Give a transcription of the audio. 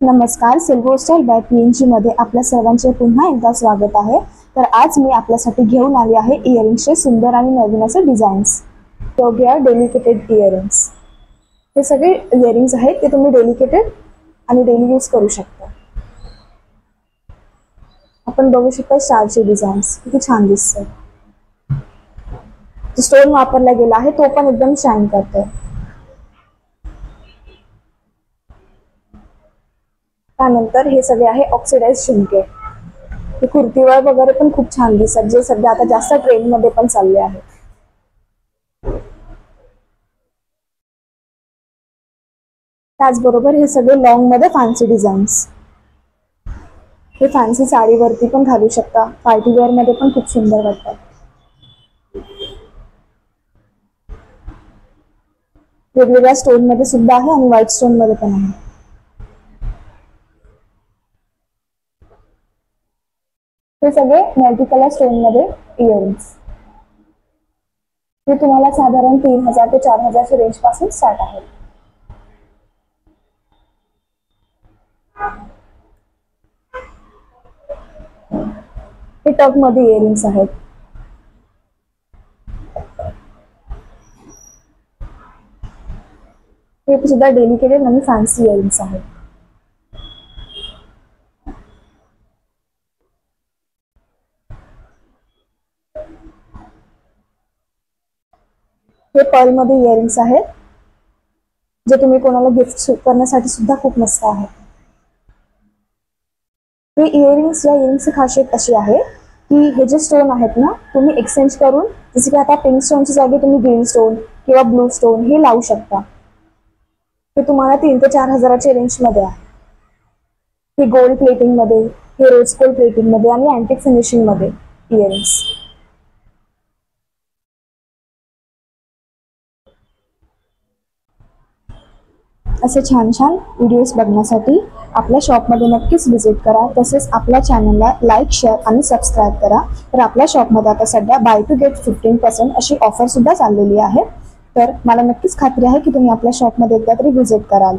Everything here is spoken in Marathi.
नमस्कार, सिल्वर स्टाईल बाय PNG मध्ये आपल्या सर्वांचे पुन्हा एकदा स्वागत आहे। तर आज मी आपल्यासाठी घेऊन आली आहे इयरिंग्सचे सुंदर आणि नवीन असे डिझाईन्स। योग्य डेलिकेटेड इयरिंग्स। हे सगळे इयरिंग्स आहेत ते तुम्ही डेलिकेटेड आणि डेली यूज करू शकता। आपण बघू शकता स्टारचे डिझाईन्स किती छान दिसतात। जो स्टोन वापरला गेला आहे तो पण एकदम शाईन करतोय। त्यानंतर हे सगळे आहे ऑक्सिडाइज झुमके। हे कुर्तीवर वगैरे पण खूप छान दिसतात, जे सध्या आता जास्त ट्रेंड मध्ये पण चालले आहे। त्याचबरोबर हे सगळे लॉंग मध्ये फॅन्सी डिझाईन्स। हे फॅन्सी साडीवरती पण घालू शकता, पार्टी वेअर मध्ये पण खूप सुंदर वाटतात। वेगवेगळ्या स्टोन मध्ये सुद्धा आहे आणि व्हाईट स्टोन मध्ये पण आहे। हे सगळे मल्टी कलर स्टोन मध्ये इयरिंग्स। हे तुम्हाला साधारण 3000 ते 4000 च्या रेंज पासून स्टार्ट आहे। हे टक मध्ये इयरिंग्स आहेत। हे सुद्धा डेलिकेटेड आणि फॅन्सी इयरिंग्स आहेत। हे पर्ल मध्ये इयरिंग्स आहेत, जे तुम्ही कोणाला गिफ्ट करण्यासाठी सुद्धा खूप मस्त आहे। हे इयरिंग्स या इयरिंग्सची खासियत अशी आहे की हे जे स्टोन आहेत ना, तुम्ही एक्सचेंज करून, जसे की आता पिंक स्टोनच्या जागी तुम्ही ग्रीन स्टोन किंवा ब्लू स्टोन हे लावू शकता। हे तुम्हाला 3 ते 4 हजाराच्या रेंज मध्ये आहे। हे गोल्ड प्लेटिंग मध्ये, हे रोज गोल्ड प्लेटिंग मध्ये आणि अँटिक फिनिशिंग मध्ये इयरिंग्स। असे छान छान व्हिडिओज बघण्यासाठी आपल्या शॉपमध्ये नक्कीच व्हिजिट करा। तसेच आपल्या चॅनलला लाईक, शेअर आणि सबस्क्राईब करा। तर आपल्या शॉपमध्ये आता सध्या बाय टू गेट 15% अशी ऑफर सुद्धा चाललेली आहे। तर मला नक्कीच खात्री आहे की तुम्ही आपल्या शॉपमध्ये एकदा तरी व्हिजिट कराल।